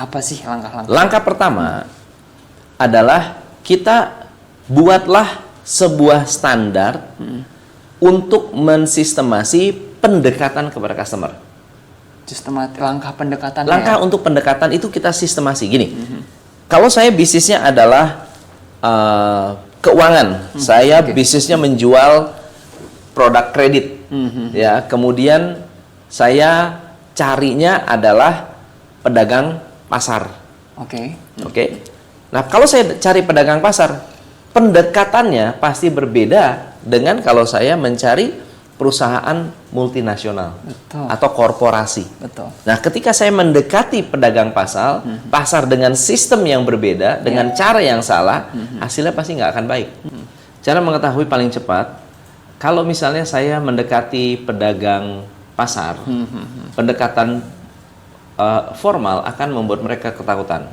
Apa sih langkah-langkah? Langkah pertama adalah kita buatlah sebuah standar untuk mensistemasi pendekatan kepada customer. Sistematik langkah pendekatan. Langkah untuk pendekatan itu kita sistemasi. Gini, kalau saya bisnisnya adalah keuangan, saya bisnisnya menjual produk kredit, ya. Kemudian saya carinya adalah pedagang pasar. Oke. Nah, kalau saya cari pedagang pasar, pendekatannya pasti berbeda dengan kalau saya mencari perusahaan multinasional atau korporasi. Betul. Nah, ketika saya mendekati pedagang pasar dengan sistem yang berbeda, dengan cara yang salah, hasilnya pasti nggak akan baik. Cara mengetahui paling cepat, kalau misalnya saya mendekati pedagang pasar, pendekatan formal akan membuat mereka ketakutan.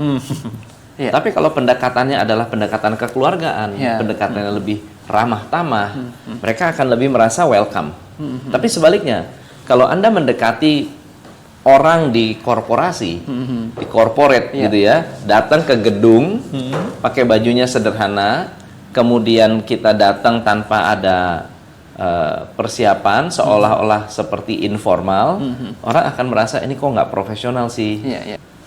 Tapi kalau pendekatannya adalah pendekatan kekeluargaan, pendekatannya lebih ramah tamah, mereka akan lebih merasa welcome. Tapi sebaliknya, kalau Anda mendekati orang di korporasi, di corporate gitu ya, datang ke gedung, pakai bajunya sederhana, kemudian kita datang tanpa ada persiapan, seolah-olah seperti informal, orang akan merasa ini kok nggak profesional sih.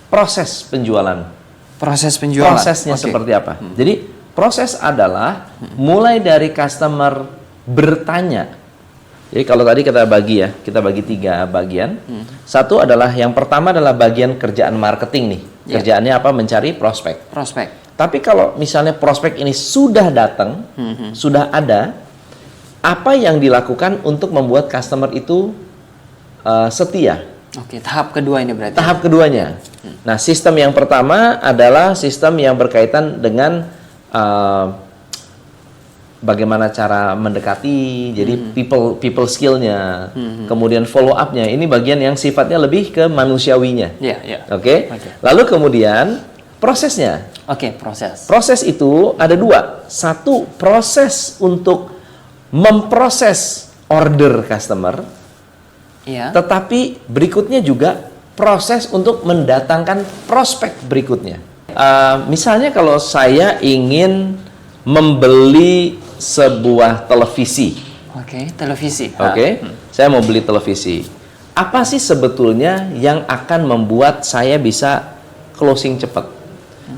Proses penjualan. Prosesnya seperti apa? Jadi proses adalah mulai dari customer bertanya. Jadi kalau tadi kita bagi 3 bagian. Satu adalah yang pertama adalah bagian kerjaan marketing nih. Kerjaannya apa? Mencari prospek. Tapi kalau misalnya prospek ini sudah datang, sudah ada, apa yang dilakukan untuk membuat customer itu setia? Tahap kedua ini berarti. Tahap keduanya. Nah, sistem yang pertama adalah sistem yang berkaitan dengan bagaimana cara mendekati, jadi people skill-nya, kemudian follow up-nya. Ini bagian yang sifatnya lebih ke manusiawinya. Oke. Lalu kemudian prosesnya. Proses. Proses itu ada 2. Satu, proses untuk memproses order customer. Tetapi berikutnya juga proses untuk mendatangkan prospek berikutnya. Misalnya kalau saya ingin membeli sebuah televisi. Televisi. Saya mau beli televisi. Apa sih sebetulnya yang akan membuat saya bisa closing cepat?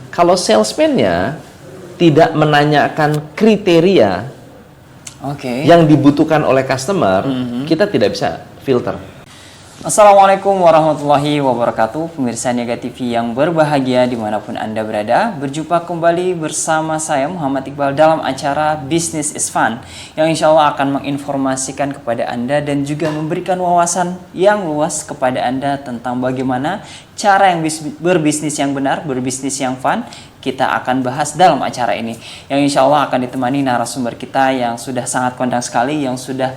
Kalau salesman-nya tidak menanyakan kriteria yang dibutuhkan oleh customer, kita tidak bisa filter. Assalamualaikum warahmatullahi wabarakatuh, pemirsa Niaga TV yang berbahagia dimanapun Anda berada. Berjumpa kembali bersama saya Muhammad Iqbal dalam acara Business is Fun, yang insya Allah akan menginformasikan kepada Anda dan juga memberikan wawasan yang luas kepada Anda tentang bagaimana cara yang berbisnis yang benar, berbisnis yang fun. Kita akan bahas dalam acara ini, yang insya Allah akan ditemani narasumber kita yang sudah sangat kondang sekali, yang sudah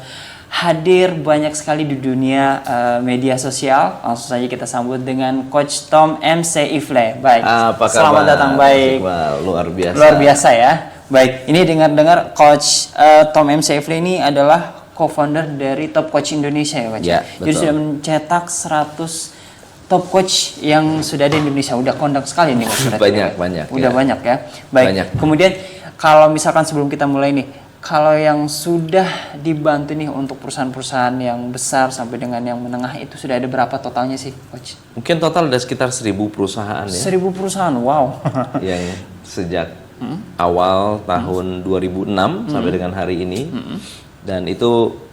hadir banyak sekali di dunia media sosial. Langsung saja kita sambut dengan Coach Tom MC Ifle. Baik, selamat datang. Baik, luar biasa ya. Baik, ini dengar-dengar Coach Tom MC Ifle ini adalah co-founder dari Top Coach Indonesia ya, Coach. Jadi sudah mencetak 100 top coach yang sudah ada di Indonesia. Udah kondang sekali nih, Coach. Banyak. Udah banyak ya. Baik. Kemudian kalau misalkan sebelum kita mulai nih, kalau yang sudah dibantu nih untuk perusahaan-perusahaan yang besar sampai dengan yang menengah itu sudah ada berapa totalnya sih, Coach? Mungkin total ada sekitar 1.000 perusahaan ya. 1.000 perusahaan, wow. Iya. Sejak awal tahun 2006 sampai dengan hari ini. Dan itu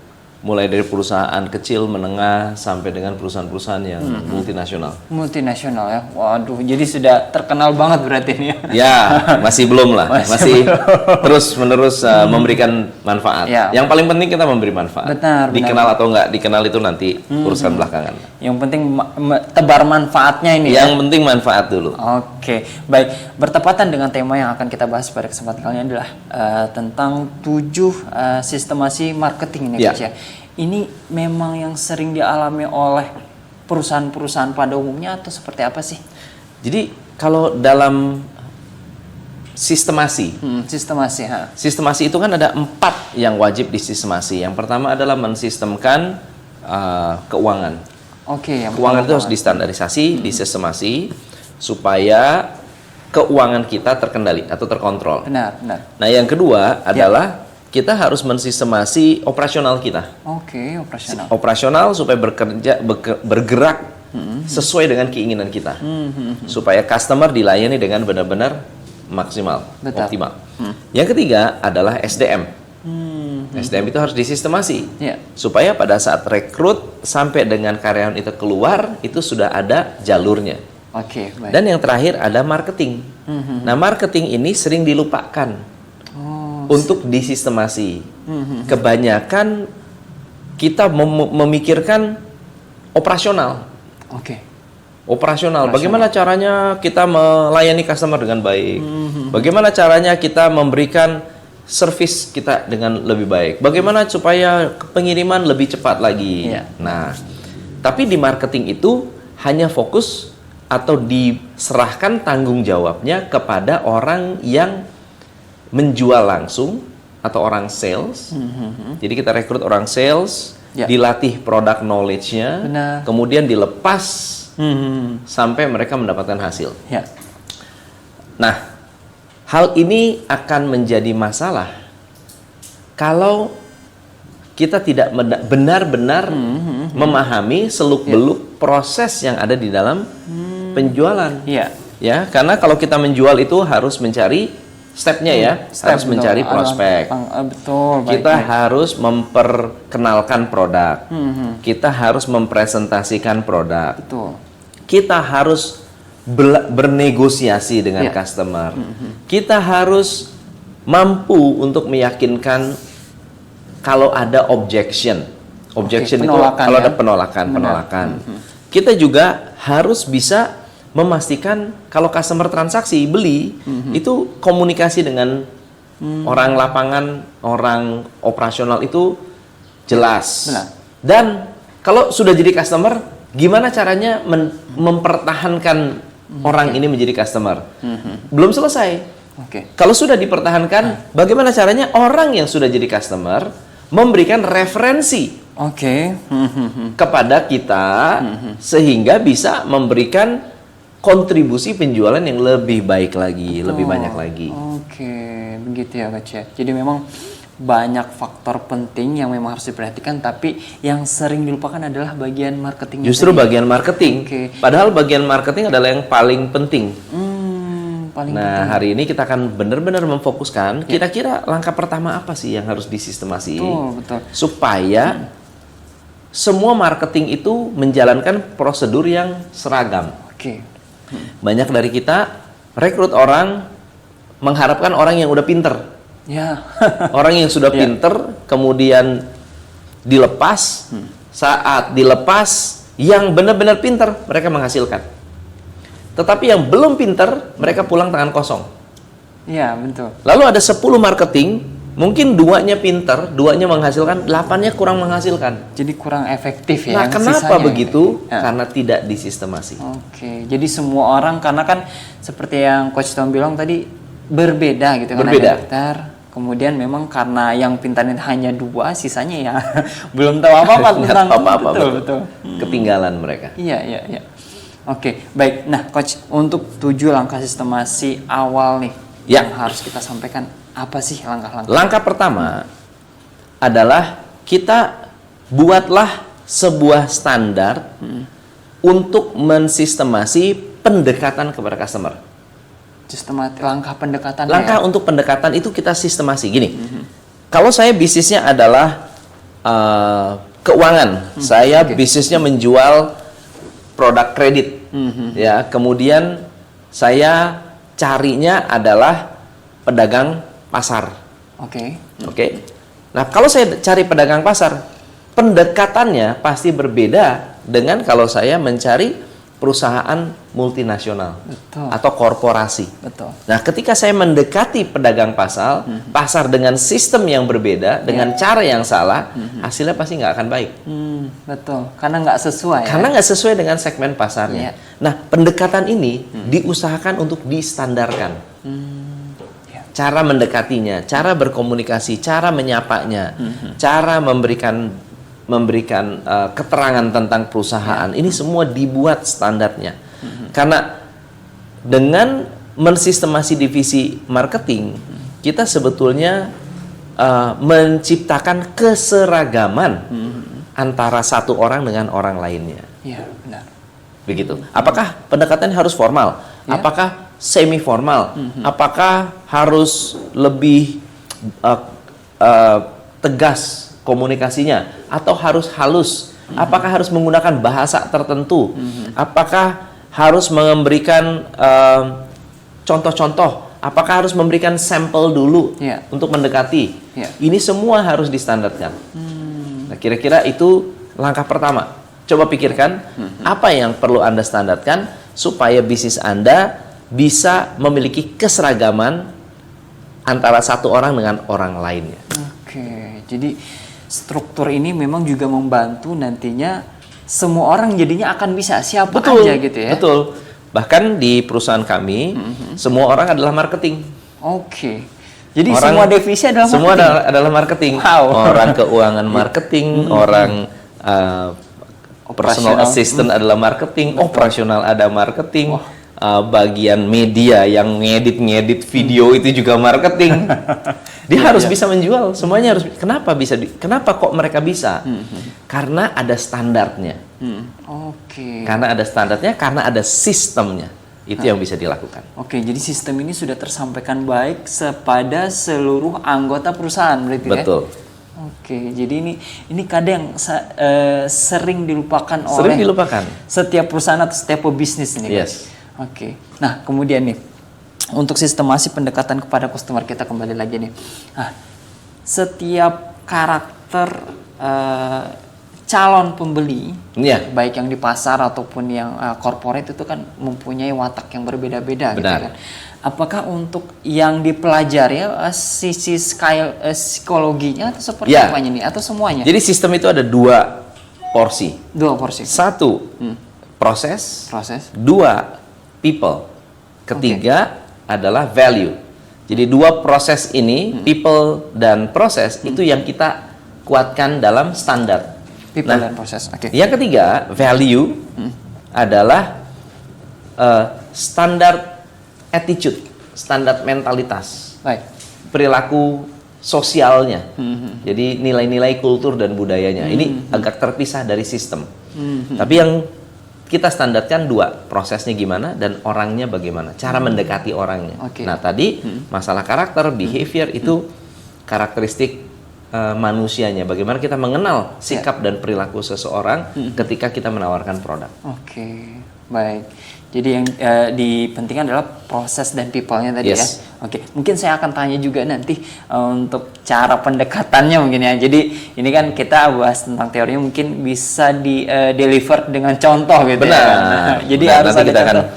mulai dari perusahaan kecil, menengah, sampai dengan perusahaan-perusahaan yang multinasional. Multinasional ya, waduh, jadi sudah terkenal banget berarti ini. Ya, masih belum lah, masih terus-menerus memberikan manfaat. Yang paling penting kita memberi manfaat. Benar. Dikenal atau nggak dikenal itu nanti urusan belakangan. Yang penting tebar manfaatnya ini. Yang penting manfaat dulu. Oke, baik. Bertepatan dengan tema yang akan kita bahas pada kesempatan kali ini adalah tentang 7 sistemasi marketing ini, Coach ya. Ini memang yang sering dialami oleh perusahaan-perusahaan pada umumnya atau seperti apa sih? Jadi kalau dalam sistemasi, sistemasi itu kan ada 4 yang wajib disistemasi. Yang pertama adalah mensistemkan keuangan. Keuangan itu harus distandarisasi, disistemasi supaya keuangan kita terkendali atau terkontrol. Benar, benar. Nah, yang kedua adalah kita harus mensistemasi operasional kita. Oke, operasional. Operasional supaya bergerak sesuai dengan keinginan kita. Supaya customer dilayani dengan benar-benar maksimal, Betul. optimal. Yang ketiga adalah SDM. SDM itu harus disistemasi. Ya. Supaya pada saat rekrut sampai dengan karyawan itu keluar, itu sudah ada jalurnya. Oke, baik. Dan yang terakhir ada marketing. Nah, marketing ini sering dilupakan untuk disistemasi. Kebanyakan kita memikirkan operasional. Oke. Operasional. Bagaimana caranya kita melayani customer dengan baik? Bagaimana caranya kita memberikan service kita dengan lebih baik? Bagaimana supaya pengiriman lebih cepat lagi? Iya. Nah, tapi di marketing itu hanya fokus atau diserahkan tanggung jawabnya kepada orang yang menjual langsung atau orang sales. Jadi kita rekrut orang sales, Ya. dilatih produk knowledge-nya, Benar. kemudian dilepas sampai mereka mendapatkan hasil. Ya. Nah, hal ini akan menjadi masalah kalau kita tidak benar-benar memahami seluk-beluk proses yang ada di dalam penjualan. Iya. Ya, karena kalau kita menjual itu harus mencari stepnya ya, harus mencari prospek. Betul. Kita harus memperkenalkan produk. Kita harus mempresentasikan produk. Betul. Kita harus bernegosiasi dengan Ya. customer. Kita harus mampu untuk meyakinkan kalau ada objection. Objection itu penolakan kalau ya. ada penolakan. Kita juga harus bisa memastikan kalau customer transaksi beli itu komunikasi dengan orang lapangan, orang operasional itu jelas. Benar. Dan kalau sudah jadi customer, gimana caranya mempertahankan orang ini menjadi customer? Belum selesai. Oke. Kalau sudah dipertahankan, bagaimana caranya orang yang sudah jadi customer memberikan referensi Oke. kepada kita sehingga bisa memberikan kontribusi penjualan yang lebih baik lagi, lebih banyak lagi. Oke, begitu ya Coach ya. Jadi memang banyak faktor penting yang memang harus diperhatikan, tapi yang sering dilupakan adalah bagian marketing. Justru bagian marketing. Oke. Padahal bagian marketing adalah yang paling penting. Paling Nah, hari ini kita akan benar-benar memfokuskan kira-kira langkah pertama apa sih yang harus disistemasi betul. supaya semua marketing itu menjalankan prosedur yang seragam. Oke. Banyak dari kita rekrut orang mengharapkan orang yang udah pinter. Ya. Orang yang sudah pinter kemudian dilepas, saat dilepas yang benar-benar pinter mereka menghasilkan. Tetapi yang belum pinter mereka pulang tangan kosong. Ya, betul. Lalu ada 10 marketing, mungkin 2-nya pinter, 2-nya menghasilkan, 8-nya kurang menghasilkan. Jadi kurang efektif ya. Nah, yang kenapa sisanya begitu? Ya. Karena tidak disistemasi. Oke, jadi semua orang karena kan seperti yang Coach Tom bilang tadi berbeda gitu kan, Berbeda. ada pintar. Kemudian memang karena yang pintar itu hanya 2, sisanya ya belum tahu apa-apa Nggak tentang tahu apa-apa, betul. Ketinggalan mereka. Iya. Oke, baik. Nah, Coach, untuk 7 langkah sistemasi awal nih Ya. yang harus kita sampaikan, apa sih langkah-langkah? Langkah pertama adalah kita buatlah sebuah standar untuk mensistemasi pendekatan kepada customer. Sistematik langkah pendekatan. Langkah untuk pendekatan itu kita sistemasi. Gini, kalau saya bisnisnya adalah keuangan, saya bisnisnya menjual produk kredit, ya. Kemudian saya carinya adalah pedagang pasar. Oke. Oke. Nah, kalau saya cari pedagang pasar, pendekatannya pasti berbeda dengan kalau saya mencari perusahaan multinasional Betul. atau korporasi. Betul. Nah, ketika saya mendekati pedagang pasar dengan sistem yang berbeda, dengan cara yang salah, hasilnya pasti nggak akan baik. Betul. Karena nggak sesuai. Karena nggak sesuai dengan segmen pasarnya. Iya. Nah, pendekatan ini diusahakan untuk distandarkan. Ya. Cara mendekatinya, cara berkomunikasi, cara menyapanya, cara memberikan keterangan tentang perusahaan. Ini semua dibuat standarnya. Karena Dengan mensistemasi divisi marketing, kita sebetulnya menciptakan keseragaman antara satu orang dengan orang lainnya. Iya, benar. Begitu. Apakah pendekatannya harus formal? Ya. Apakah semi formal? Apakah harus lebih tegas komunikasinya atau harus halus? Apakah harus menggunakan bahasa tertentu? Apakah harus memberikan contoh-contoh? Apakah harus memberikan sampel dulu Ya. untuk mendekati? Ya. Ini semua harus distandarkan. Nah, kira-kira itu langkah pertama. Coba pikirkan apa yang perlu Anda standarkan supaya bisnis Anda bisa memiliki keseragaman antara satu orang dengan orang lainnya. Oke, jadi struktur ini memang juga membantu nantinya semua orang jadinya akan bisa siapa aja gitu ya. Betul. Bahkan di perusahaan kami, semua orang adalah marketing. Oke. Jadi semua divisi adalah marketing. Semua adalah marketing. Wow. Orang keuangan marketing, orang personal assistant adalah marketing, operasional ada marketing, bagian media yang ngedit video itu juga marketing. Dia harus bisa menjual, semuanya harus. Kenapa bisa? Kenapa kok mereka bisa? Karena ada standarnya. Oke. Karena ada standarnya, karena ada sistemnya. Itu yang bisa dilakukan. Oke, jadi sistem ini sudah tersampaikan baik kepada seluruh anggota perusahaan berarti ya? Betul. Oke, jadi ini kadang sering dilupakan Sering oleh dilupakan. setiap perusahaan atau setiap pebisnis ini. Kan? Yes. Oke. Nah, kemudian nih untuk sistemasi pendekatan kepada customer kita kembali lagi nih. Nah, setiap karakter calon pembeli, Iya. baik yang di pasar ataupun yang corporate itu kan mempunyai watak yang berbeda-beda gitu Benar. kan. Apakah untuk yang dipelajari sisi psikologinya atau seperti Ya. apanya nih atau semuanya? Jadi sistem itu ada dua porsi. Dua porsi. Satu, proses. Proses. Dua, people. Ketiga adalah value. Jadi dua proses ini, people dan proses, itu yang kita kuatkan dalam standar. People Nah, dan proses. Oke. Yang ketiga, value adalah standar attitude, standar mentalitas, Baik. perilaku sosialnya. Jadi nilai-nilai kultur dan budayanya. Ini agak terpisah dari sistem. Tapi yang kita standarkan dua, prosesnya gimana dan orangnya bagaimana, cara mendekati orangnya. Oke. Nah tadi masalah karakter, behavior itu karakteristik manusianya. Bagaimana kita mengenal sikap dan perilaku seseorang ketika kita menawarkan produk. Oke, baik. Jadi yang dipentingkan adalah proses dan people-nya tadi Yes. ya. Oke, mungkin saya akan tanya juga nanti untuk cara pendekatannya mungkin ya. Jadi ini kan kita bahas tentang teorinya mungkin bisa di deliver dengan contoh gitu Benar. ya. Nah, jadi Benar, harus nanti ada kita akan- contoh.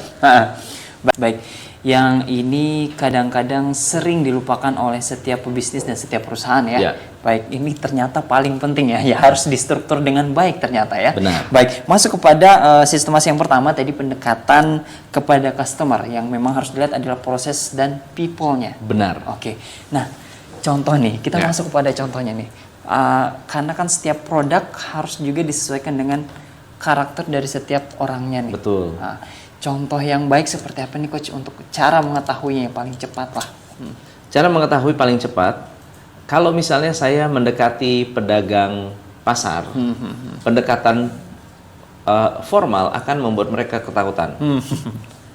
Baik. Yang ini kadang-kadang sering dilupakan oleh setiap pebisnis dan setiap perusahaan ya. Ya. Baik, ini ternyata paling penting ya. Ya harus distruktur dengan baik ternyata ya. Benar. Baik, masuk kepada sistemasi yang pertama tadi pendekatan kepada customer yang memang harus dilihat adalah proses dan people-nya. Benar. Oke. Nah, contoh nih, kita Ya. masuk kepada contohnya nih. Karena kan setiap produk harus juga disesuaikan dengan karakter dari setiap orangnya nih. Betul. Nah, contoh yang baik seperti apa nih coach untuk cara mengetahuinya yang paling cepat lah. Cara mengetahui paling cepat, kalau misalnya saya mendekati pedagang pasar, pendekatan formal akan membuat mereka ketakutan.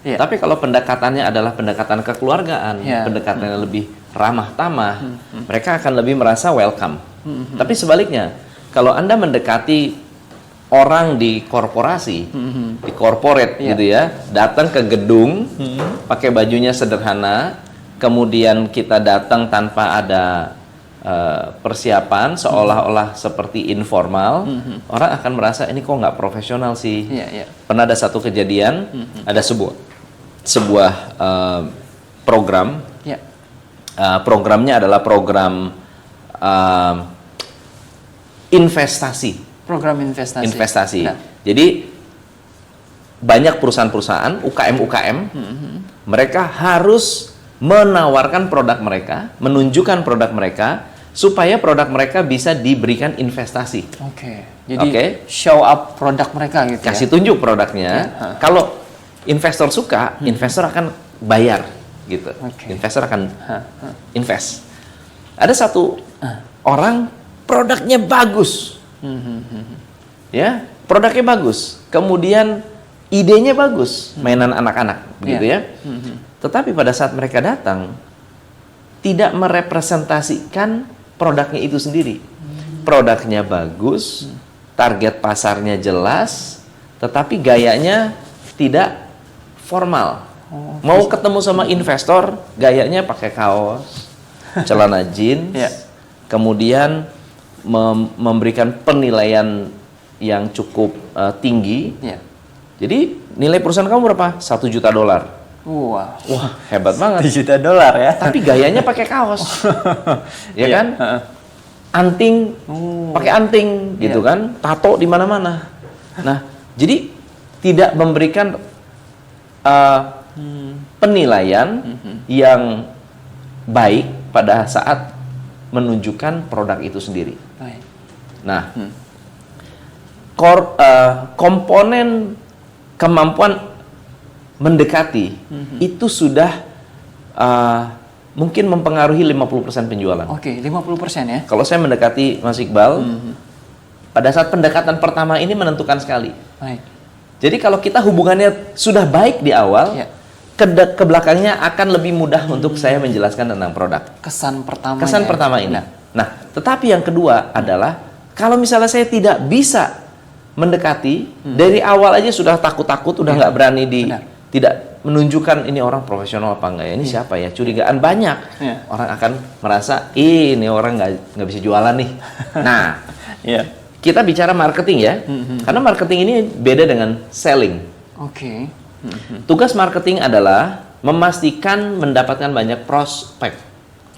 Iya. Tapi kalau pendekatannya adalah pendekatan kekeluargaan, Iya. pendekatannya lebih ramah tamah, mereka akan lebih merasa welcome. Tapi sebaliknya, kalau Anda mendekati orang di korporasi, di corporate Iya. gitu ya, datang ke gedung, pakai bajunya sederhana, kemudian kita datang tanpa ada persiapan, seolah-olah seperti informal, orang akan merasa ini kok nggak profesional sih. Iya, iya. Pernah ada satu kejadian, ada sebuah program, Ya. programnya adalah program investasi. Program investasi. Nah, Jadi banyak perusahaan-perusahaan UKM mereka harus menawarkan produk mereka, menunjukkan produk mereka supaya produk mereka bisa diberikan investasi. Oke. Jadi Oke. show up produk mereka gitu Kasih ya. tunjuk produknya. Kalau investor suka, investor akan bayar gitu. Oke. Investor akan invest. Ada satu orang produknya bagus. Ya, produknya bagus. Kemudian idenya bagus, mainan anak-anak begitu ya. Tetapi pada saat mereka datang tidak merepresentasikan produknya itu sendiri. Produknya bagus, target pasarnya jelas, tetapi gayanya tidak formal. Mau ketemu sama investor, gayanya pakai kaos, celana jeans, kemudian memberikan penilaian yang cukup tinggi. Jadi nilai perusahaan kamu berapa? $1 juta. Wah, Hebat banget. $1 juta ya. Tapi gayanya pakai kaos, ya kan? Anting, pakai anting, gitu kan? Tato di mana-mana. Nah, jadi tidak memberikan penilaian yang baik pada saat menunjukkan produk itu sendiri. Baik. Nah, komponen kemampuan mendekati itu sudah mungkin mempengaruhi 50% penjualan. Oke, 50% ya. Kalau saya mendekati Mas Iqbal, pada saat pendekatan pertama ini menentukan sekali. Baik. Jadi kalau kita hubungannya sudah baik di awal, ke belakangnya akan lebih mudah untuk saya menjelaskan tentang produk. Kesan pertama. Kesan pertama ini. Nah, tetapi yang kedua adalah kalau misalnya saya tidak bisa mendekati dari awal aja sudah takut-takut, udah nggak berani tidak menunjukkan ini orang profesional apa enggak ya, ini siapa ya, curigaan banyak. Orang akan merasa ini orang nggak bisa jualan nih. Nah, kita bicara marketing ya, karena marketing ini beda dengan selling. Oke. Tugas marketing adalah memastikan mendapatkan banyak prospek.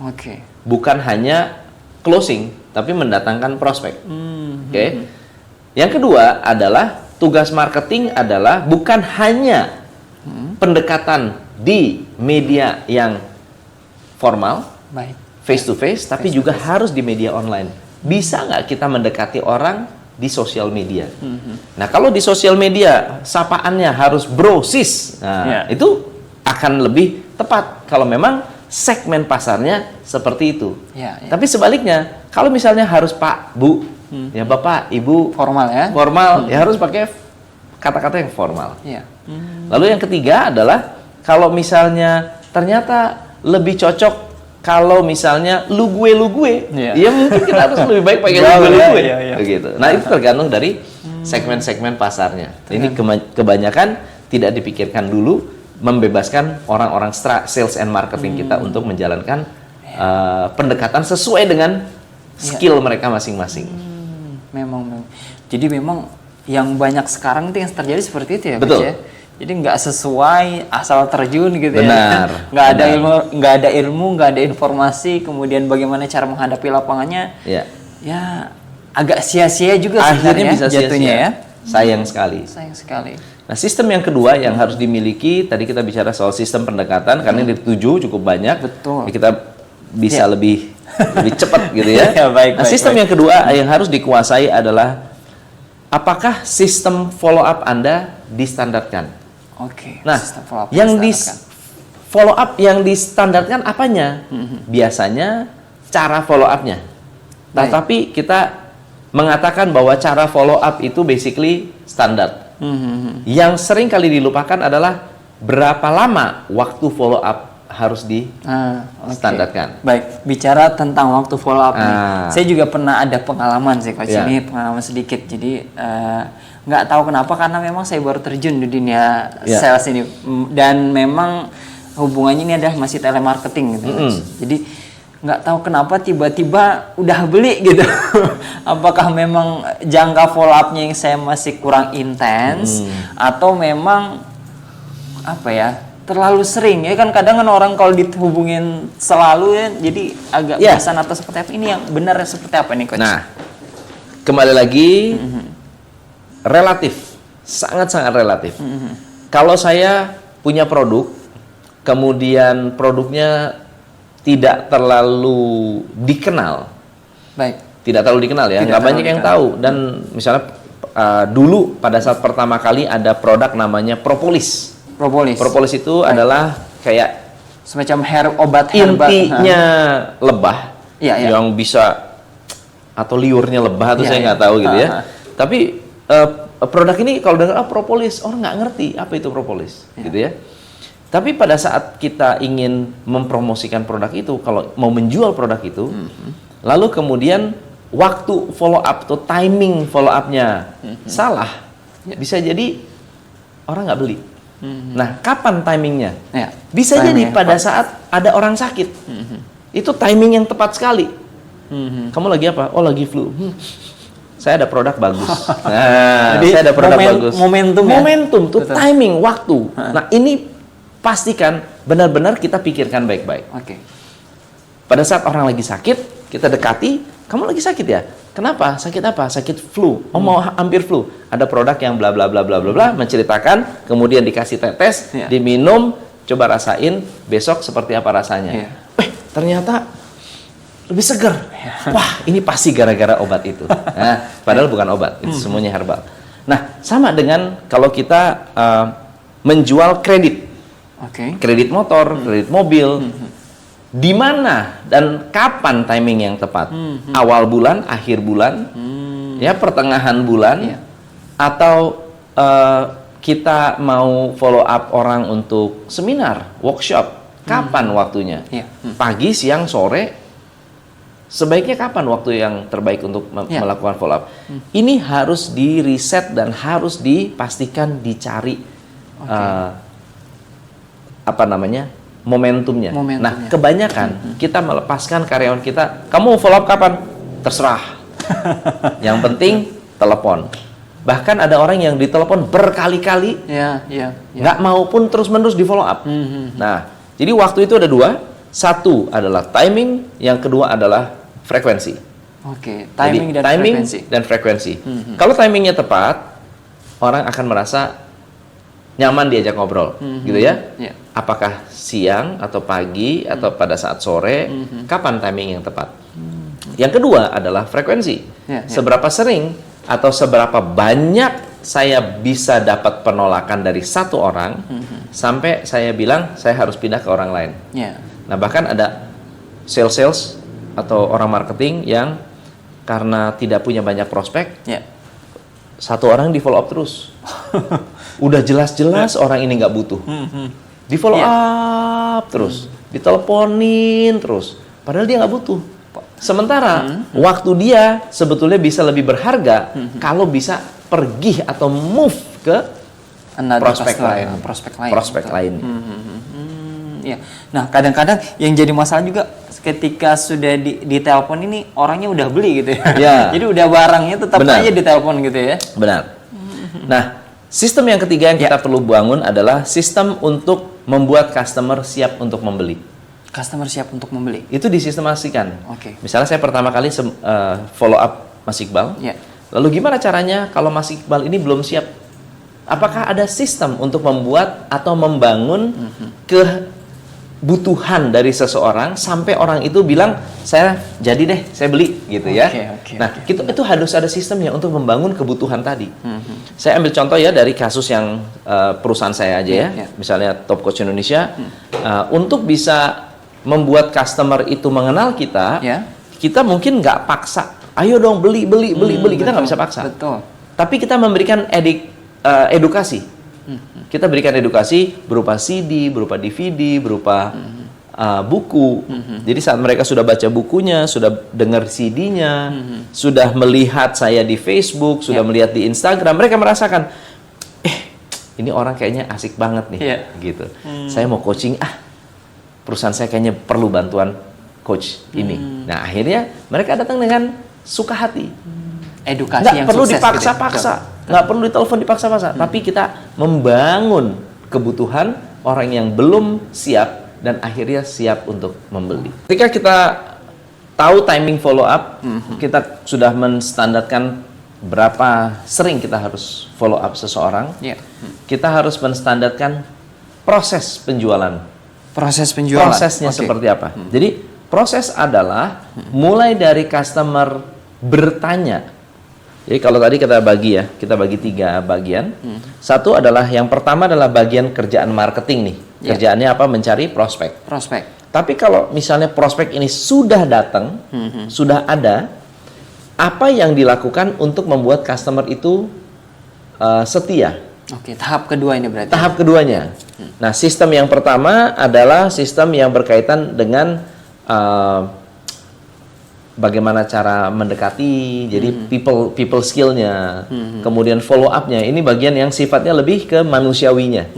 Oke. Bukan hanya closing, tapi mendatangkan prospek. Oke. Yang kedua adalah tugas marketing adalah bukan hanya pendekatan di media yang formal, baik, face to face, tapi juga harus di media online. Bisa nggak kita mendekati orang di sosial media? Nah, kalau di sosial media sapaannya harus bro, sis, nah itu akan lebih tepat kalau memang segmen pasarnya seperti itu. Tapi sebaliknya, kalau misalnya harus Pak, Bu, ya Bapak, Ibu, formal ya, ya harus pakai kata-kata yang formal. Lalu yang ketiga adalah kalau misalnya ternyata lebih cocok kalau misalnya lu gue, ya mungkin kita harus lebih baik pakai lu gue, begitu. Nah, itu tergantung dari segmen-segmen pasarnya. Ini kebanyakan tidak dipikirkan dulu, membebaskan orang-orang sales and marketing kita untuk menjalankan pendekatan sesuai dengan skill mereka masing-masing. Memang. Jadi memang yang banyak sekarang itu yang terjadi seperti itu ya, betul. Coach, ya? Jadi nggak sesuai, asal terjun gitu. Benar. Ya. Nggak ada ilmu, nggak ada informasi, kemudian bagaimana cara menghadapi lapangannya. Ya agak sia-sia juga akhirnya bisa jatuhnya ya. Sayang sekali. Nah, sistem yang kedua yang harus dimiliki, tadi kita bicara soal sistem pendekatan, karena ini 7 cukup banyak. Betul. Kita bisa lebih cepat gitu ya. Sistem yang kedua yang harus dikuasai adalah apakah sistem follow up Anda distandarkan? Nah, yang follow up yang distandarkan apanya? Biasanya cara follow up-nya. Nah, tapi kita mengatakan bahwa cara follow up itu basically standar. Yang sering kali dilupakan adalah berapa lama waktu follow up harus distandarkan. Baik, bicara tentang waktu follow up nih. Saya juga pernah ada pengalaman sih, Coach. Ini pengalaman sedikit. Jadi nggak tahu kenapa, karena memang saya baru terjun di dunia sales ini, dan memang hubungannya ini adalah masih telemarketing gitu. Jadi nggak tahu kenapa tiba-tiba udah beli gitu. Apakah memang jangka follow up-nya yang saya masih kurang intens, atau memang apa ya, terlalu sering ya kan? Kadang kan orang kalau dihubungin selalu ya, jadi agak bosan atau seperti apa. Ini yang benar seperti apa nih, Coach? Nah, kembali lagi relatif, sangat-sangat relatif. Kalau saya punya produk, kemudian produknya tidak terlalu dikenal, tidak terlalu dikenal ya, nggak banyak yang tahu. Dan misalnya dulu pada saat pertama kali ada produk namanya propolis. Propolis. Propolis itu adalah kayak Semacam obat herbal. intinya lebah Iya, iya. yang bisa, atau liurnya lebah atau Iya, saya iya. nggak tahu gitu ya. Ha, ha. Tapi produk ini kalau dengar propolis, orang nggak ngerti apa itu propolis, Iya. gitu ya. Tapi pada saat kita ingin mempromosikan produk itu, kalau mau menjual produk itu, lalu kemudian waktu follow up atau timing follow up-nya salah, bisa jadi orang nggak beli. Nah, kapan timingnya? Ya. Bisa Timing jadi yang pada tepat. saat ada orang sakit. Itu timing yang tepat sekali. Kamu lagi apa? Oh, lagi flu. Saya ada produk bagus. Nah, Jadi, saya ada produk bagus. momentum ya? Momentum tuh Betul. timing, waktu. Nah, ini pastikan benar-benar kita pikirkan baik-baik. Oke. Pada saat orang lagi sakit, kita dekati, kamu lagi sakit ya? Kenapa? Sakit apa? Sakit flu. Oh, mau hampir flu. Ada produk yang bla bla bla bla bla bla, menceritakan, kemudian dikasih tetes, Iya. diminum, coba rasain, besok seperti apa rasanya. Iya. Ternyata lebih segar. Wah, ini pasti gara-gara obat itu. Nah, padahal bukan obat, itu semuanya herbal. Nah, sama dengan kalau kita menjual kredit. Oke. Kredit motor, kredit mobil, di mana dan kapan timing yang tepat? Awal bulan, akhir bulan, ya pertengahan bulan, Iya. atau kita mau follow up orang untuk seminar, workshop, kapan waktunya? Iya. Pagi, siang, sore, sebaiknya kapan waktu yang terbaik untuk Iya. melakukan follow up? Ini harus di riset dan harus dipastikan dicari apa namanya, momentumnya. Momentumnya. Nah, kebanyakan kita melepaskan karyawan kita, kamu mau follow up kapan? Terserah. Yang penting telepon. Bahkan ada orang yang ditelepon berkali-kali, Ya, ya, ya. nggak mau pun terus-menerus di follow up. Nah, jadi waktu itu ada dua. Satu adalah timing, yang kedua adalah frekuensi. Oke, timing Jadi, dan timing frekuensi. dan frekuensi. Kalau timingnya tepat, orang akan merasa nyaman diajak ngobrol, gitu ya. Ya. Apakah siang atau pagi atau pada saat sore, kapan timing yang tepat? Yang kedua adalah frekuensi. Ya, ya. Seberapa sering atau seberapa banyak saya bisa dapat penolakan dari satu orang sampai saya bilang saya harus pindah ke orang lain. Ya. Nah, bahkan ada sales atau orang marketing yang karena tidak punya banyak prospek, Ya. satu orang di follow up terus. Udah jelas-jelas orang ini nggak butuh. Di follow up terus, diteleponin terus. Padahal dia nggak butuh. Sementara waktu dia sebetulnya bisa lebih berharga kalau bisa pergi atau move ke Another prospek customer, lain. prospek lain. Prospek Betul. lain. Ya. Nah, kadang-kadang yang jadi masalah juga ketika sudah ditelepon ini orangnya udah beli gitu ya. Ya. Jadi udah barangnya tetap Benar. aja ditelepon gitu ya. Benar. Nah, sistem yang ketiga yang kita perlu bangun adalah sistem untuk membuat customer siap untuk membeli. Customer siap untuk membeli. Itu disistemasikan. Oke. Misalnya saya pertama kali follow up Mas Iqbal. Ya. Lalu gimana caranya kalau Mas Iqbal ini belum siap? Apakah ada sistem untuk membuat atau membangun kebutuhan dari seseorang sampai orang itu bilang saya jadi deh, saya beli gitu ya. Oke, Nah, itu harus ada sistemnya untuk membangun kebutuhan tadi. Saya ambil contoh ya dari kasus yang perusahaan saya aja ya. Ya. Misalnya Top Coach Indonesia, untuk bisa membuat customer itu mengenal kita, Ya. kita mungkin nggak paksa. Ayo dong beli. Kita nggak bisa paksa. Betul. Tapi kita memberikan edukasi. Kita berikan edukasi berupa CD, berupa DVD, berupa buku. Jadi saat mereka sudah baca bukunya, sudah dengar CD-nya, sudah melihat saya di Facebook, sudah melihat di Instagram, mereka merasakan, ini orang kayaknya asik banget nih, Iya. gitu. Saya mau coaching, perusahaan saya kayaknya perlu bantuan coach ini. Nah, akhirnya mereka datang dengan suka hati. Edukasi Nggak yang perlu sukses dipaksa-paksa, gitu. nggak perlu ditelepon dipaksa-paksa, tapi kita membangun kebutuhan orang yang belum siap dan akhirnya siap untuk membeli. Ketika kita tahu timing follow up, kita sudah menstandarkan berapa sering kita harus follow up seseorang. Ya. Kita harus menstandarkan proses penjualan. Proses penjualan. Prosesnya Oke. seperti apa? Jadi proses adalah mulai dari customer bertanya Jadi kalau tadi kita bagi 3 bagian. Satu adalah yang pertama adalah bagian kerjaan marketing nih. Kerjaannya apa? Mencari prospek. Tapi kalau misalnya prospek ini sudah datang, sudah ada, apa yang dilakukan untuk membuat customer itu setia? Oke, tahap kedua ini berarti. Tahap keduanya. Nah, sistem yang pertama adalah sistem yang berkaitan dengan bagaimana cara mendekati, jadi people skillnya, kemudian follow up-nya. Ini bagian yang sifatnya lebih ke manusiawinya.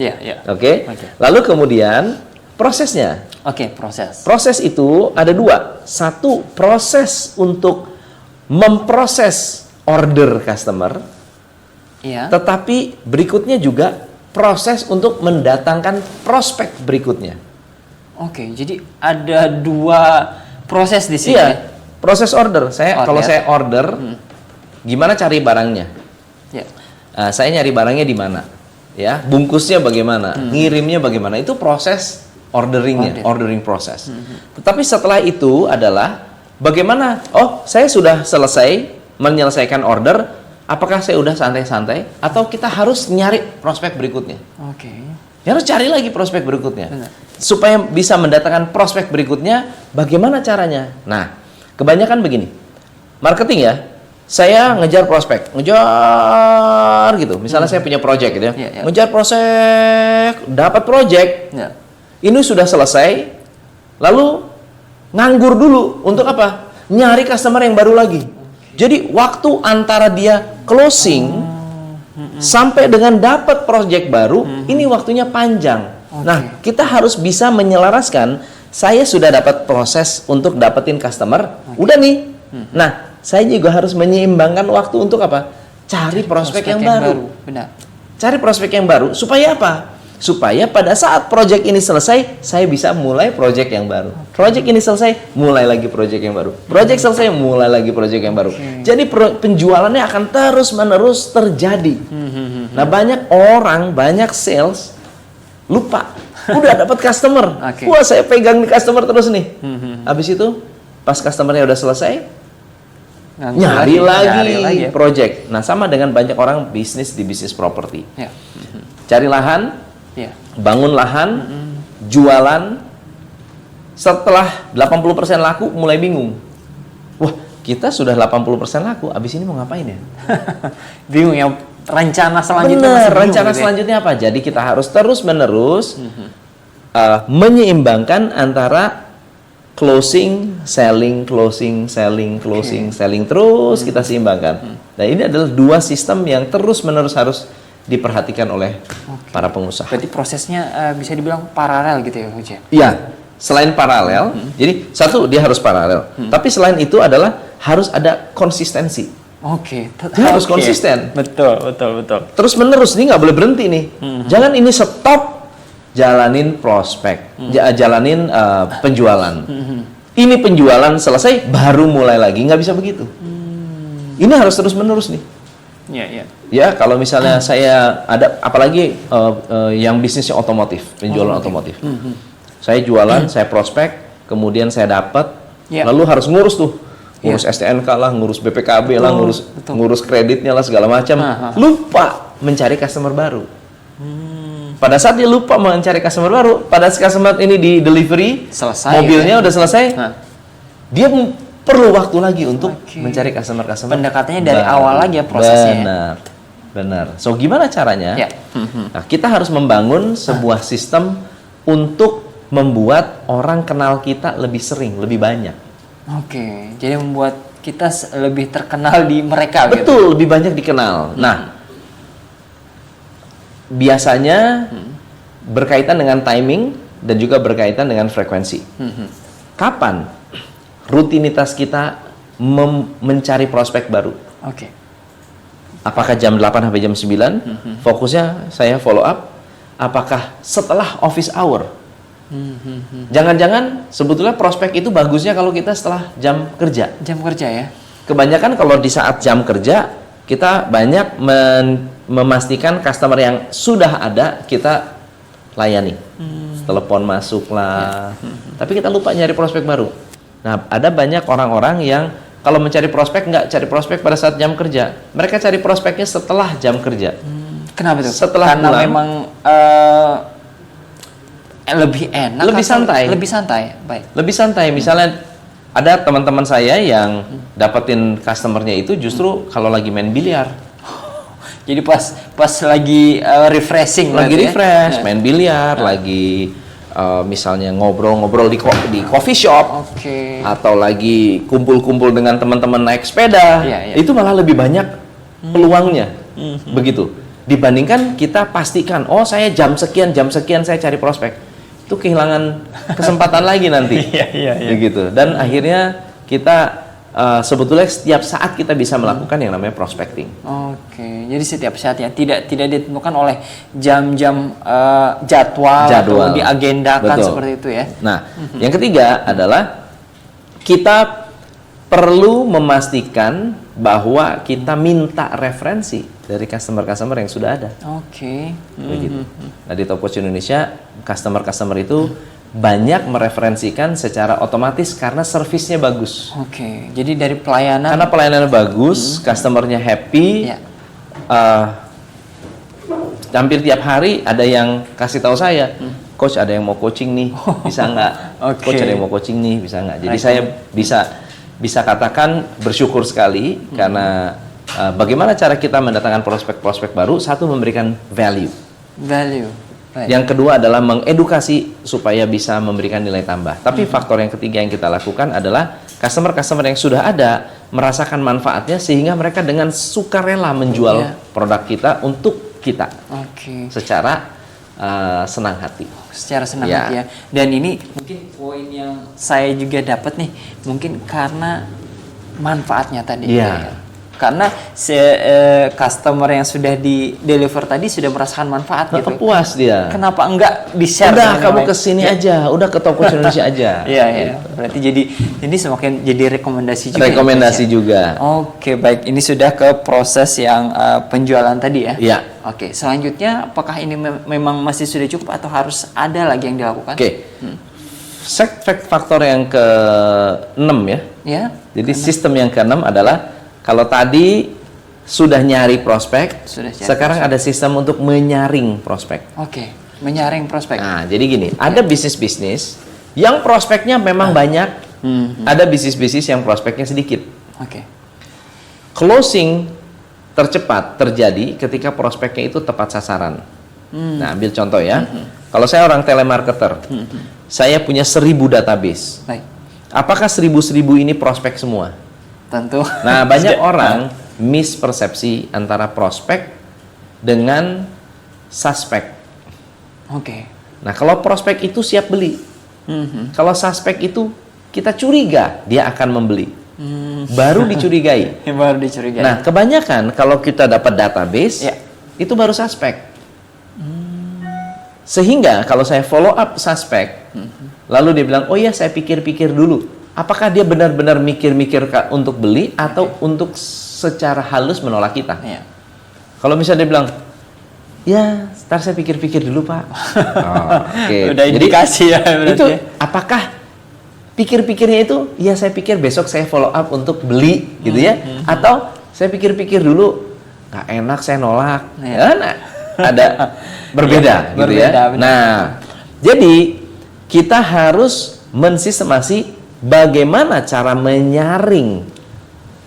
Oke. Lalu kemudian prosesnya. Proses. Proses itu ada 2. Satu, proses untuk memproses order customer. Tetapi berikutnya juga proses untuk mendatangkan prospek berikutnya. Jadi ada 2 proses di sini. Proses order. Kalau saya order, gimana cari barangnya? Saya nyari barangnya di mana? Ya, bungkusnya bagaimana? Ngirimnya bagaimana? Itu proses ordering proses. Tetapi setelah itu adalah bagaimana? Saya sudah selesai menyelesaikan order. Apakah saya udah santai-santai atau kita harus nyari prospek berikutnya? Ya, harus cari lagi prospek berikutnya. Supaya bisa mendatangkan prospek berikutnya, bagaimana caranya? Nah, kebanyakan begini. Marketing ya, saya ngejar prospek, ngejar gitu. Misalnya saya punya project gitu ya. Ngejar prospek, dapat project. Ini sudah selesai, lalu nganggur dulu untuk apa? Nyari customer yang baru lagi. Jadi waktu antara dia closing sampai dengan dapat project baru, ini waktunya panjang. Nah, kita harus bisa menyelaraskan. Saya sudah dapat proses untuk dapetin customer, udah nih. Nah, saya juga harus menyeimbangkan waktu untuk apa? Cari prospek yang baru. Cari prospek yang baru supaya apa? Supaya pada saat project ini selesai, saya bisa mulai project yang baru. Project ini selesai, mulai lagi project yang baru. Project selesai, mulai lagi project yang baru. Jadi penjualannya akan terus-menerus terjadi. Nah, banyak sales lupa. Udah dapat customer. Wah, saya pegang nih customer terus nih. Habis itu, pas customernya udah selesai, nyari lagi project. Nah, sama dengan banyak orang bisnis di bisnis properti. Cari lahan, bangun lahan, jualan. Setelah 80% laku, mulai bingung. Wah, kita sudah 80% laku, abis ini mau ngapain ya? Bingung ya, rencana selanjutnya masih bingung. Rencana selanjutnya apa? Jadi kita harus terus-menerus menyeimbangkan antara closing, selling, selling terus kita seimbangkan. Nah, ini adalah 2 sistem yang terus-menerus harus diperhatikan oleh para pengusaha. Berarti prosesnya bisa dibilang paralel gitu ya, Coach? Iya, selain paralel, jadi satu dia harus paralel. Tapi selain itu adalah harus ada konsistensi. Dia harus konsisten. Betul. Terus menerus, ini nggak boleh berhenti nih. Jangan ini stop, jalanin prospek, jalanin penjualan. Ini penjualan selesai, baru mulai lagi, nggak bisa begitu. Ini harus terus menerus nih. Ya, kalau misalnya saya ada, apalagi yang bisnisnya otomotif, penjualan otomotif. Saya jualan, saya prospek, kemudian saya dapat, lalu harus ngurus tuh, ngurus STNK lah, ngurus BPKB lah, ngurus kreditnya lah, segala macam. Lupa mencari customer baru. Pada saat dia lupa mencari customer baru, pada saat customer ini di delivery, mobilnya udah selesai, dia perlu waktu lagi untuk mencari customer. Pendekatannya dari awal lagi ya prosesnya. Benar. So, gimana caranya? Nah, kita harus membangun sebuah sistem untuk membuat orang kenal kita lebih sering, lebih banyak. Jadi membuat kita lebih terkenal di mereka. Betul, lebih banyak dikenal. Nah, biasanya berkaitan dengan timing dan juga berkaitan dengan frekuensi. Kapan rutinitas kita mencari prospek baru? Apakah jam 8 sampai jam 9? Fokusnya saya follow up. Apakah setelah office hour? Jangan-jangan sebetulnya prospek itu bagusnya kalau kita setelah jam kerja. Jam kerja ya? Kebanyakan kalau di saat jam kerja, kita banyak memastikan customer yang sudah ada kita layani. Telepon masuk lah. Tapi kita lupa nyari prospek baru. Nah, ada banyak orang-orang yang kalau mencari prospek nggak cari prospek pada saat jam kerja. Mereka cari prospeknya setelah jam kerja. Kenapa tuh? Setelah Karena pulang, memang lebih enak, lebih atau santai. lebih santai. Baik. Lebih santai. Misalnya ada teman-teman saya yang dapetin customernya itu justru kalau lagi main biliar. Jadi pas lagi refreshing, Lagi berarti refresh, ya? main biliar, lagi misalnya ngobrol-ngobrol di coffee shop, Oke. atau lagi kumpul-kumpul dengan teman-teman naik sepeda. Iya, iya. Itu malah lebih banyak peluangnya. Begitu. Dibandingkan kita pastikan, oh saya jam sekian saya cari prospek. Itu kehilangan kesempatan lagi nanti. Iya. Begitu. Dan akhirnya kita sebetulnya setiap saat kita bisa melakukan yang namanya prospecting. Oke, jadi setiap saat ya, tidak ditentukan oleh jam-jam jadwal atau diagendakan. Betul. Seperti itu ya. Nah, yang ketiga adalah kita perlu memastikan bahwa kita minta referensi dari customer-customer yang sudah ada. Oke. Begitu. Nah, di Top Coach Indonesia, customer-customer itu banyak mereferensikan secara otomatis karena servisnya bagus. Oke, jadi dari pelayanan. Karena pelayanannya bagus, customernya happy. Ya. Hampir tiap hari ada yang kasih tahu saya, Coach ada yang mau coaching nih, bisa nggak? Oke. Coach ada yang mau coaching nih, bisa nggak? Jadi saya bisa katakan bersyukur sekali karena bagaimana cara kita mendatangkan prospek-prospek baru. Satu, memberikan value. Baik. Yang kedua adalah mengedukasi supaya bisa memberikan nilai tambah. Tapi faktor yang ketiga yang kita lakukan adalah customer-customer yang sudah ada merasakan manfaatnya sehingga mereka dengan sukarela menjual produk kita untuk kita. Oke. Secara senang hati. Secara senang hati ya. Dan ini mungkin poin yang saya juga dapat nih, mungkin karena manfaatnya tadi. Iya. Karena customer yang sudah di deliver tadi sudah merasakan manfaat gitu. Puas dia. Kenapa enggak di-share? Udah kamu kesini aja, udah ke Top Coach Indonesia aja. Iya. Berarti jadi semakin jadi rekomendasi juga. Rekomendasi ya, juga. Oke, baik. Ini sudah ke proses yang penjualan tadi ya. Iya. Oke, selanjutnya apakah ini memang masih sudah cukup atau harus ada lagi yang dilakukan? Oke. Faktor yang ke-6 ya. Ya. Jadi sistem yang ke-6 adalah kalau tadi sudah nyari prospek, sekarang ada sistem untuk menyaring prospek. Oke, menyaring prospek. Nah, jadi gini, ada bisnis-bisnis yang prospeknya memang banyak, ada bisnis-bisnis yang prospeknya sedikit. Oke. Closing tercepat terjadi ketika prospeknya itu tepat sasaran. Nah, ambil contoh ya. Kalau saya orang telemarketer, saya punya 1000 database. Baik. Apakah 1000 ini prospek semua? Tentu. Nah, banyak orang mispersepsi antara prospek dengan suspek. Oke. Nah, kalau prospek itu siap beli. Kalau suspek itu kita curiga dia akan membeli. Baru dicurigai. Baru dicurigai. Nah, kebanyakan kalau kita dapat database, itu baru suspek. Sehingga kalau saya follow up suspek, lalu dia bilang, oh ya saya pikir-pikir dulu. Apakah dia benar-benar mikir-mikir untuk beli atau untuk secara halus menolak kita? Iya. Kalau misalnya dia bilang, ya, ntar saya pikir-pikir dulu Pak. Oke. Udah indikasi ya. Itu apakah pikir-pikirnya itu, ya saya pikir besok saya follow up untuk beli gitu ya? Atau saya pikir-pikir dulu, nggak enak saya nolak. Nah, ada berbeda gitu ya. Benar. Nah, jadi kita harus mensistemasi bagaimana cara menyaring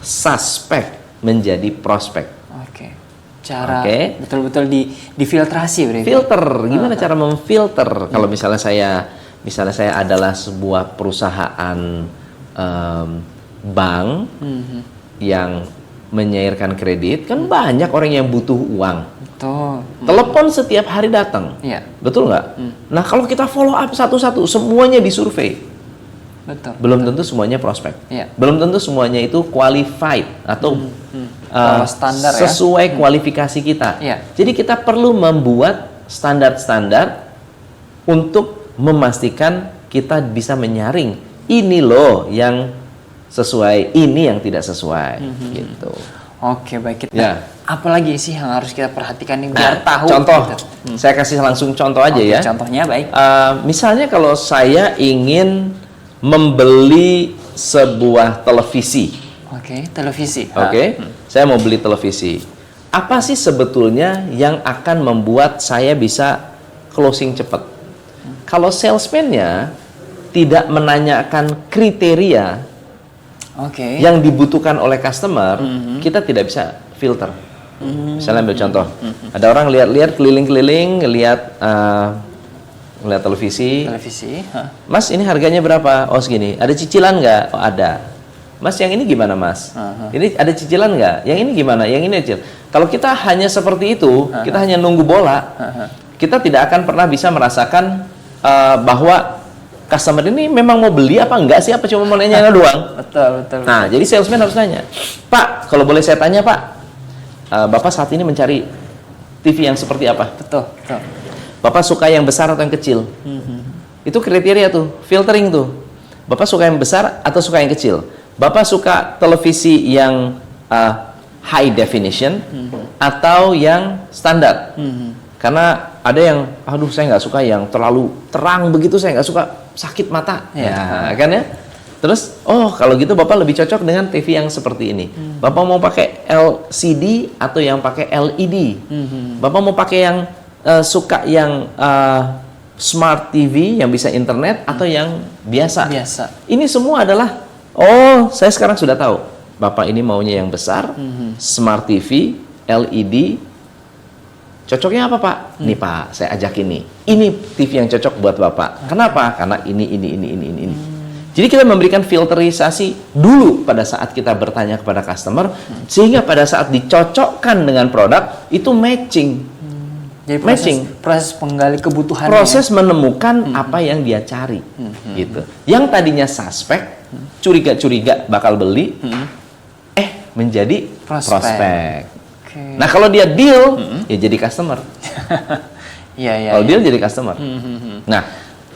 suspek menjadi prospek. Oke. Cara betul-betul difiltrasi berarti. Filter, gimana cara memfilter? Kalau misalnya saya adalah sebuah perusahaan bank yang menyairkan kredit, kan banyak orang yang butuh uang. Betul. Telepon setiap hari datang. Iya. Betul nggak? Nah, kalau kita follow up satu-satu, semuanya disurvei. Betul. Belum tentu semuanya prospek. Iya. Belum tentu semuanya itu qualified atau standar sesuai kualifikasi kita. Iya. Jadi kita perlu membuat standar-standar untuk memastikan kita bisa menyaring ini loh yang sesuai, ini yang tidak sesuai gitu. Oke, baik. Ya. Apalagi sih yang harus kita perhatikan nih biar tahu? Contoh, gitu. saya kasih langsung contoh aja ya. Contohnya baik. Misalnya kalau saya ingin membeli sebuah televisi Oke, televisi. Oke, saya mau beli televisi. Apa sih sebetulnya yang akan membuat saya bisa closing cepat? Kalau salesman-nya tidak menanyakan kriteria Oke. yang dibutuhkan oleh customer, kita tidak bisa filter. Misalnya ambil contoh, ada orang lihat-lihat keliling-keliling, lihat televisi. Televisi. Mas, ini harganya berapa? Oh, segini. Ada cicilan nggak? Oh, ada. Mas, yang ini gimana, Mas? Ini ada cicilan nggak? Yang ini gimana? Yang ini cicil. Kalau kita hanya seperti itu, kita hanya nunggu bola, kita tidak akan pernah bisa merasakan bahwa customer ini memang mau beli apa enggak sih? Apa cuma mau nanya doang? Betul. Nah, jadi salesman harus nanya, Pak, kalau boleh saya tanya, Pak, Bapak saat ini mencari TV yang seperti apa? Betul. Bapak suka yang besar atau yang kecil? Itu kriteria tuh, filtering tuh. Bapak suka yang besar atau suka yang kecil? Bapak suka televisi yang high definition atau yang standar? Karena ada yang, aduh saya nggak suka yang terlalu terang begitu, saya nggak suka, sakit mata. Ya, kan ya? Terus, oh kalau gitu Bapak lebih cocok dengan TV yang seperti ini. Bapak mau pakai LCD atau yang pakai LED? Bapak mau pakai yang suka yang smart TV yang bisa internet atau yang biasa? Ini semua adalah, oh saya sekarang sudah tahu. Bapak ini maunya yang besar, smart TV, LED. Cocoknya apa, Pak? Nih Pak, saya ajak ini. Ini TV yang cocok buat Bapak. Kenapa? Karena ini. Jadi kita memberikan filterisasi dulu pada saat kita bertanya kepada customer, sehingga pada saat dicocokkan dengan produk, itu matching. Jadi proses penggali kebutuhan. Proses menemukan apa yang dia cari. Gitu. Yang tadinya suspek, curiga-curiga bakal beli, menjadi prospek. Nah kalau dia deal, ya jadi customer. Kalau deal jadi customer. Nah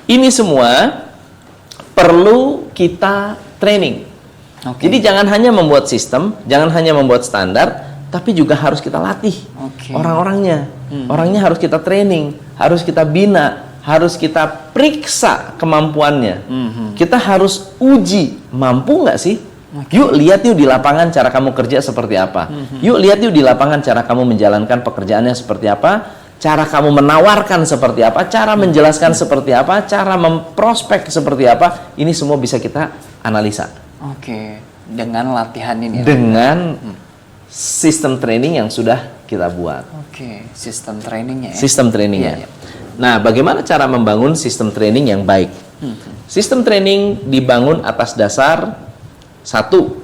ini semua perlu kita training. Jadi jangan hanya membuat sistem, jangan hanya membuat standar, tapi juga harus kita latih orang-orangnya. Orangnya harus kita training, harus kita bina, harus kita periksa kemampuannya. Kita harus uji, mampu nggak sih? Yuk lihat yuk di lapangan cara kamu kerja seperti apa. Yuk lihat yuk di lapangan cara kamu menjalankan pekerjaannya seperti apa, cara kamu menawarkan seperti apa, cara menjelaskan seperti apa, cara memprospek seperti apa. Ini semua bisa kita analisa. Dengan latihan ini. Dengan sistem training yang sudah kita buat. Sistem trainingnya. Sistem trainingnya. Nah, bagaimana cara membangun sistem training yang baik? Sistem training dibangun atas dasar satu,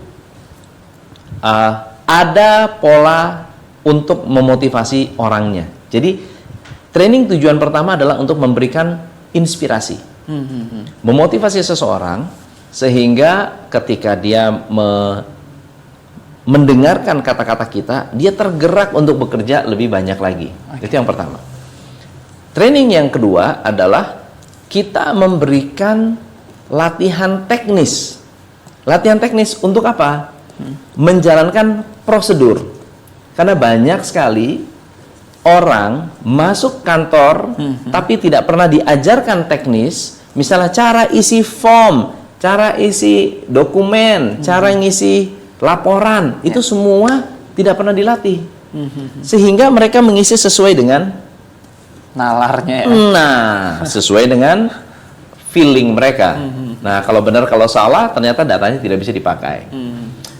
ada pola untuk memotivasi orangnya. Jadi, training tujuan pertama adalah untuk memberikan inspirasi. Memotivasi seseorang sehingga ketika dia mendengarkan kata-kata kita, dia tergerak untuk bekerja lebih banyak lagi. Itu yang pertama. Training yang kedua adalah kita memberikan latihan teknis. Latihan teknis untuk apa? Menjalankan prosedur. Karena banyak sekali orang masuk kantor tapi tidak pernah diajarkan teknis. Misalnya cara isi form, cara isi dokumen, cara ngisi laporan, itu semua tidak pernah dilatih. Sehingga mereka mengisi sesuai dengan nalarnya ya. Nah, sesuai dengan feeling mereka. Nah, kalau benar kalau salah ternyata datanya tidak bisa dipakai.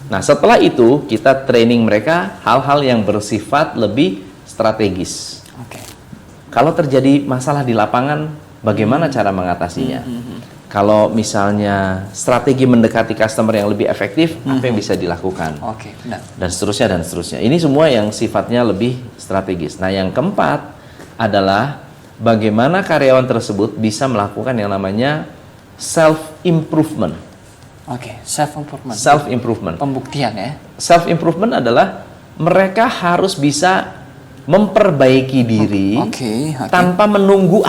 Nah, setelah itu kita training mereka hal-hal yang bersifat lebih strategis. Kalau terjadi masalah di lapangan, bagaimana cara mengatasinya? Kalau misalnya strategi mendekati customer yang lebih efektif, apa yang bisa dilakukan? Dan seterusnya. Ini semua yang sifatnya lebih strategis. Nah, yang keempat adalah bagaimana karyawan tersebut bisa melakukan yang namanya self-improvement. Self-improvement. Pembuktian ya. Self-improvement adalah mereka harus bisa memperbaiki diri tanpa menunggu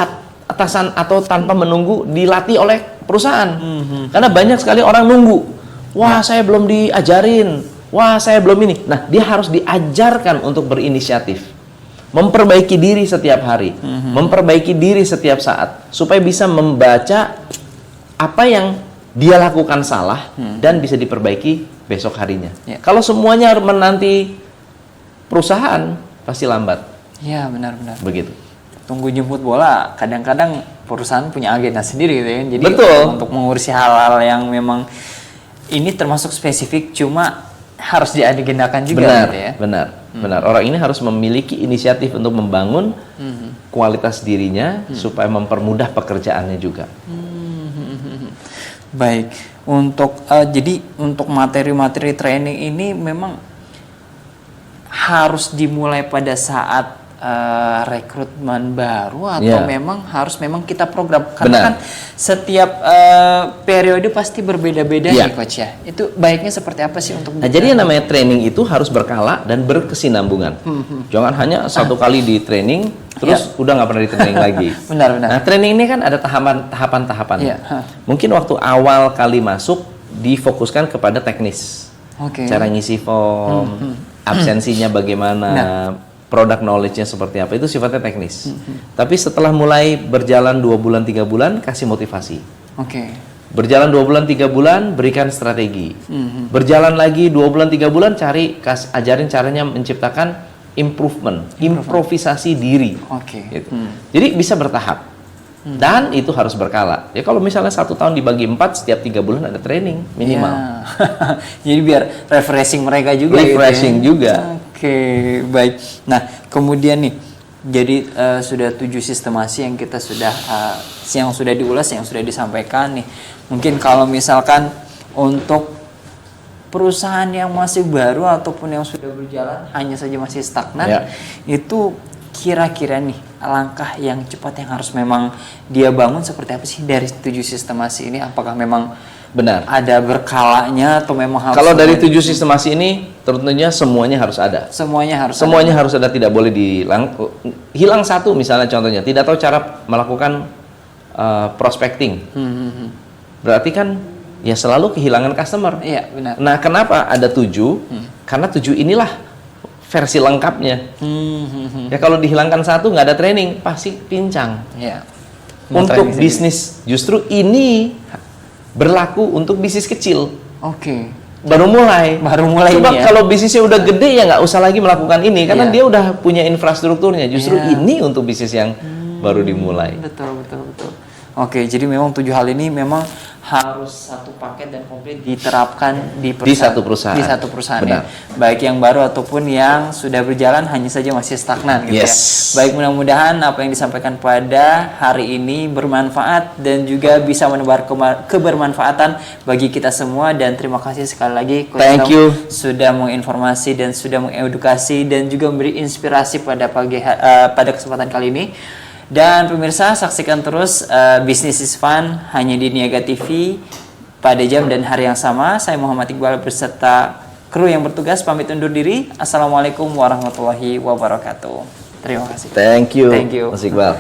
atasan atau tanpa menunggu dilatih oleh perusahaan. Karena banyak sekali orang nunggu. Wah, saya belum diajarin. Wah, saya belum ini. Nah, dia harus diajarkan untuk berinisiatif. Memperbaiki diri setiap hari. Memperbaiki diri setiap saat. Supaya bisa membaca apa yang dia lakukan salah dan bisa diperbaiki besok harinya. Ya. Kalau semuanya menanti perusahaan, pasti lambat. Ya, benar-benar. Begitu. Tunggu jemput bola, kadang-kadang perusahaan punya agenda sendiri gitu ya. Jadi Betul. untuk mengurusi hal-hal yang memang ini termasuk spesifik, cuma harus diagendakan juga Benar, gitu ya. benar. Orang ini harus memiliki inisiatif untuk membangun kualitas dirinya supaya mempermudah pekerjaannya juga. Baik, jadi untuk materi-materi training ini memang harus dimulai pada saat rekrutmen baru atau Ya. memang kita program Benar. karena kan setiap periode pasti berbeda-beda Ya. nih coach ya. Itu baiknya seperti apa sih untuk Nah, jadi yang namanya training itu harus berkala dan berkesinambungan. Jangan hanya satu kali di training, terus udah nggak pernah di training lagi. Benar-benar. Nah, training ini kan ada tahapan-tahapan. Iya. Mungkin waktu awal kali masuk difokuskan kepada teknis. Oke. Cara ngisi form, absensinya bagaimana, product knowledge-nya seperti apa, itu sifatnya teknis. Tapi setelah mulai berjalan 2 bulan, 3 bulan, kasih motivasi. Oke. Berjalan 2 bulan, 3 bulan, berikan strategi. Berjalan lagi 2 bulan, 3 bulan, ajarin caranya menciptakan improvement, improvisasi diri. Oke. Gitu. Jadi bisa bertahap. Dan itu harus berkala. Ya kalau misalnya 1 tahun dibagi 4, setiap 3 bulan ada training minimal. Ya. Jadi biar refreshing mereka juga Refreshing gitu ya. juga. Oke, baik. Nah, kemudian nih, jadi sudah 7 sistemasi yang kita sudah yang sudah diulas, yang sudah disampaikan nih. Mungkin kalau misalkan untuk perusahaan yang masih baru ataupun yang sudah berjalan hanya saja masih stagnan, Ya. itu kira-kira nih langkah yang cepat yang harus memang dia bangun seperti apa sih dari 7 sistemasi ini? Apakah memang Benar. ada berkalanya atau memang harus Kalau dari 7 sistemasi ini, tentunya semuanya harus ada. semuanya harus Semuanya harus ada, tidak boleh hilang satu misalnya contohnya, tidak tahu cara melakukan prospecting. Berarti kan ya selalu kehilangan customer. Iya, benar. Nah, kenapa ada 7? Karena 7 inilah versi lengkapnya. Ya kalau dihilangkan satu, nggak ada training, pasti pincang. Iya. Untuk bisnis, justru ini berlaku untuk bisnis kecil. Oke. Baru mulai. Coba ini ya. kalau bisnisnya udah gede ya nggak usah lagi melakukan ini karena Iya. dia udah punya infrastrukturnya. Justru Iya. ini untuk bisnis yang baru dimulai. Betul. Oke, jadi memang 7 hal ini memang harus satu paket dan komplit diterapkan di satu perusahaan. Di satu perusahaan ya. Benar. Baik yang baru ataupun yang sudah berjalan hanya saja masih stagnan gitu Yes. ya. Baik, mudah-mudahan apa yang disampaikan pada hari ini bermanfaat dan juga bisa menebar kebermanfaatan bagi kita semua, dan terima kasih sekali lagi Coach Thank Tom you. sudah menginformasi dan sudah mengedukasi dan juga memberi inspirasi pada pada kesempatan kali ini. Dan pemirsa, saksikan terus Business is Fun hanya di Niaga TV pada jam dan hari yang sama. Saya Muhammad Iqbal beserta kru yang bertugas pamit undur diri. Assalamualaikum warahmatullahi wabarakatuh. Terima kasih. Thank you. Thank you. Mas Iqbal.